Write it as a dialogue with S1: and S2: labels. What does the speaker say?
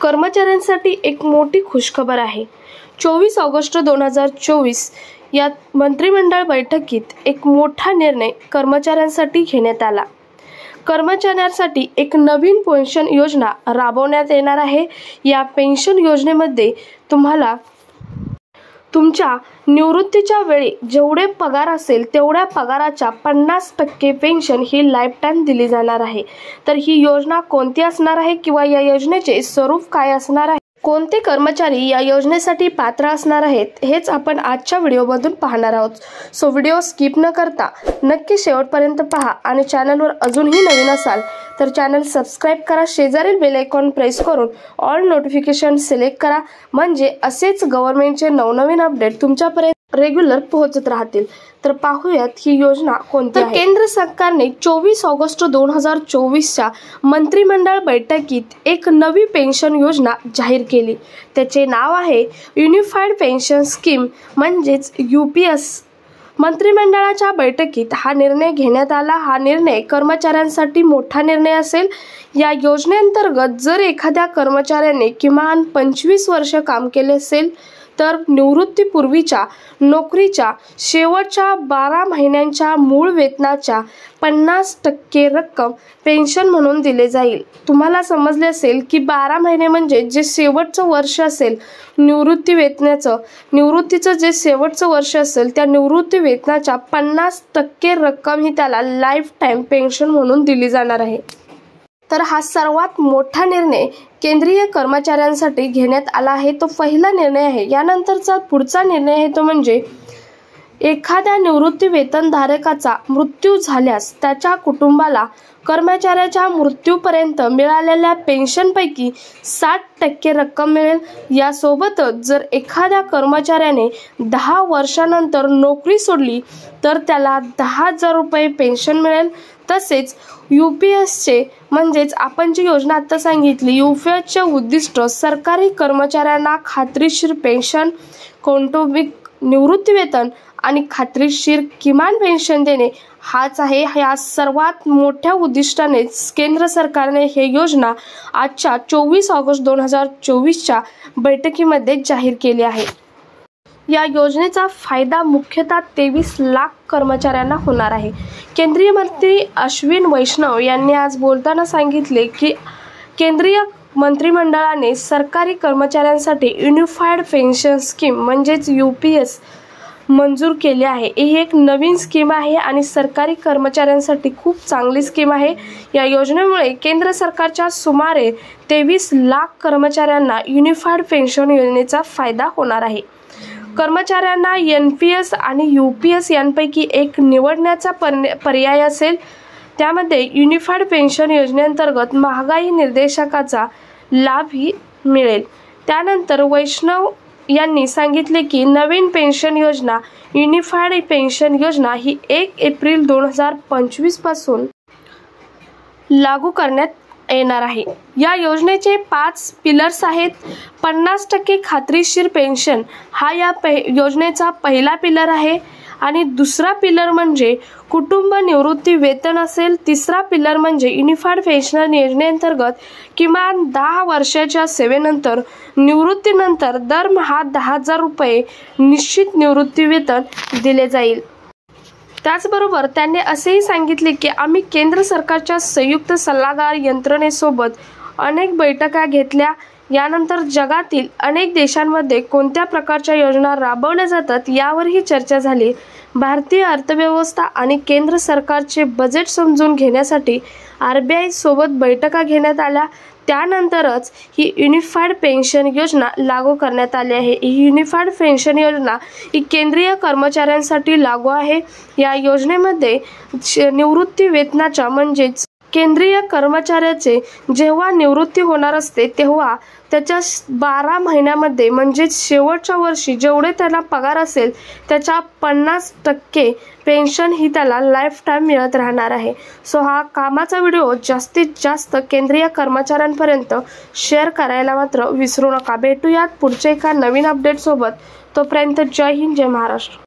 S1: कर्मचाऱ्यांसाठी एक मोठी खुशखबर आहे। 24 ऑगस्ट 2024 या मंत्रिमंडळ बैठकीत एक मोठा निर्णय कर्मचाऱ्यांसाठी घेण्यात आला। कर्मचाऱ्यांसाठी एक नवीन पेन्शन योजना राबवण्यात येणार आहे। या पेन्शन योजनेमध्ये तुम्हाला तुमच्या निवृत्तीच्या वेळी जेवढे पगार असेल तेवढ्या पगाराच्या 50% पेन्शन ही लाईफ टाइम दिली जाणार आहे। तर ही योजना कोणती असणार आहे किंवा या योजनेचे स्वरूप काय असणार आहे, कोणते कर्मचारी या योजनेसाठी पात्र असणार आहेत, हेच आपण आजच्या व्हिडिओमधून पाहणार आहोत। सो व्हिडिओ स्किप न करता नक्की शेवटपर्यंत पहा आणि चॅनलवर अजूनही नवीन असाल तर चॅनल सबस्क्राइब करा, शेजारील बेल आयकॉन प्रेस करून ऑल नोटिफिकेशन सिलेक्ट करा, म्हणजे असेच गव्हर्नमेंटचे नवनवीन अपडेट तुमच्यापर्यंत रेग्युलर पोहोचत राहतील। तर पाहूयात ही योजना कोणती आहे। केंद्र सरकारने 24 ऑगस्ट 2024च्या मंत्रिमंडळ बैठकीत एक नवी पेन्शन योजना जाहीर केली। त्याचे नाव आहे युनिफाईड पेन्शन स्कीम म्हणजेच UPS। मंत्रिमंडळाच्या बैठकीत हा निर्णय घेण्यात आला। हा निर्णय कर्मचाऱ्यांसाठी मोठा निर्णय असेल। या योजनेअंतर्गत जर एखाद्या कर्मचाऱ्याने किमान 25 वर्ष काम केले असेल तर निवृत्तीपूर्वीच्या नोकरीच्या शेवटच्या 12 महिन्यांच्या मूळ वेतनाच्या 50% रक्कम पेन्शन म्हणून दिले जाईल। तुम्हाला समजले असेल की 12 महिने म्हणजे जे शेवटचं वर्ष असेल निवृत्ती वेतनाचं, निवृत्तीचं जे शेवटचं वर्ष असेल त्या निवृत्ती वेतनाच्या 50% रक्कम ही त्याला लाईफ टाइम पेन्शन म्हणून दिली जाणार आहे। तर हा सर्वात मोठा निर्णय केंद्रीय कर्मचाऱ्यांसाठी घेण्यात आला आहे। तो पहिला निर्णय आहे। यानंतरचा पुढचा निर्णय आहे तो म्हणजे एखाद्या निवृत्ती वेतनधारकाचा मृत्यू झाल्यास त्याच्या कुटुंबाला कर्मचाऱ्याच्या मृत्यूपर्यंत मिळालेल्या पेन्शनपैकी 60% रक्कम मिळेल। यासोबतच जर एखाद्या कर्मचाऱ्याने 10 वर्षानंतर नोकरी सोडली तर त्याला 10,000 रुपये पेन्शन मिळेल। तसेच UPSचे म्हणजेच आपण जी योजना आता सांगितली UPSचे उद्दिष्ट सरकारी कर्मचाऱ्यांना खात्रीशीर पेन्शन, कौटुंबिक निवृत्ती वेतन आणि खात्रीशीर किमान पेन्शन देणे हाच आहे। या सर्वात मोठ्या उद्दिष्टाने केंद्र सरकारने ही योजना आजच्या 24 ऑगस्ट 2024च्या बैठकीमध्ये जाहीर केली आहे। या योजनेचा फायदा मुख्यतः 23 लाख कर्मचाऱ्यांना होणार आहे। केंद्रीय मंत्री अश्विन वैष्णव यांनी आज बोलताना सांगितले की केंद्रीय मंत्रिमंडळाने सरकारी कर्मचाऱ्यांसाठी युनिफाईड पेन्शन स्कीम म्हणजेच UPS मंजूर केली आहे। ही एक नवीन स्कीम आहे आणि सरकारी कर्मचाऱ्यांसाठी खूप चांगली स्कीम आहे। या योजनेमुळे केंद्र सरकारच्या सुमारे 23 लाख कर्मचाऱ्यांना युनिफाईड पेन्शन योजनेचा फायदा होणार आहे। कर्मचाऱ्यांना NPS आणि UPS यांपैकी एक निवडण्याचा पर्याय असेल। त्यामध्ये युनिफाईड पेन्शन योजनेअंतर्गत महागाई निर्देशकाचा लाभही मिळेल। त्यानंतर वैष्णव यांनी सांगितले की नवीन पेन्शन योजना युनिफाईड पेन्शन योजना ही 1 एप्रिल 2025 पासून लागू करण्यात येणार आहे। या योजनेचे 5 पिलर्स आहेत। 50% खात्रीशीर पेन्शन हा या योजनेचा पहिला पिलर आहे आणि दुसरा पिलर म्हणजे कुटुंब निवृत्ती वेतन असेल। तिसरा पिलर म्हणजे युनिफाईड पेन्शन योजनेअंतर्गत किमान 10 वर्षाच्या सेवेनंतर निवृत्तीनंतर दरमहा 10,000 रुपये निश्चित निवृत्ती वेतन दिले जाईल। त्याचबरोबर त्यांनी असेही सांगितले की आम्ही केंद्र सरकारच्या संयुक्त सल्लागार यंत्रणेसोबत अनेक बैठका घेतल्या। यानंतर जगातील अनेक देशांमध्ये कोणत्या प्रकारच्या योजना राबवल्या जातात यावरही चर्चा झाली। भारतीय अर्थव्यवस्था आणि केंद्र सरकारचे बजेट समजून घेण्यासाठी RBI सोबत बैठका घेण्यात आल्या। त्यानंतरच ही युनिफाईड पेन्शन योजना लागू करण्यात आली आहे। ही युनिफाईड पेन्शन योजना ही केंद्रीय कर्मचाऱ्यांसाठी लागू आहे। या योजनेमध्ये निवृत्ती वेतनाच्या म्हणजेच केंद्रीय कर्मचाऱ्याचे जेव्हा निवृत्ती होणार असते तेव्हा त्याच्या 12 महिन्यामध्ये म्हणजेच शेवटच्या वर्षी जेवढे त्याला पगार असेल त्याच्या 50% पेन्शन ही त्याला लाईफ टाइम मिळत राहणार आहे। सो हा कामाचा व्हिडिओ जास्तीत जास्त केंद्रीय कर्मचाऱ्यांपर्यंत शेअर करायला मात्र विसरू नका। भेटूयात पुढच्या एका नवीन अपडेट सोबत। तोपर्यंत जय हिंद, जय महाराष्ट्र।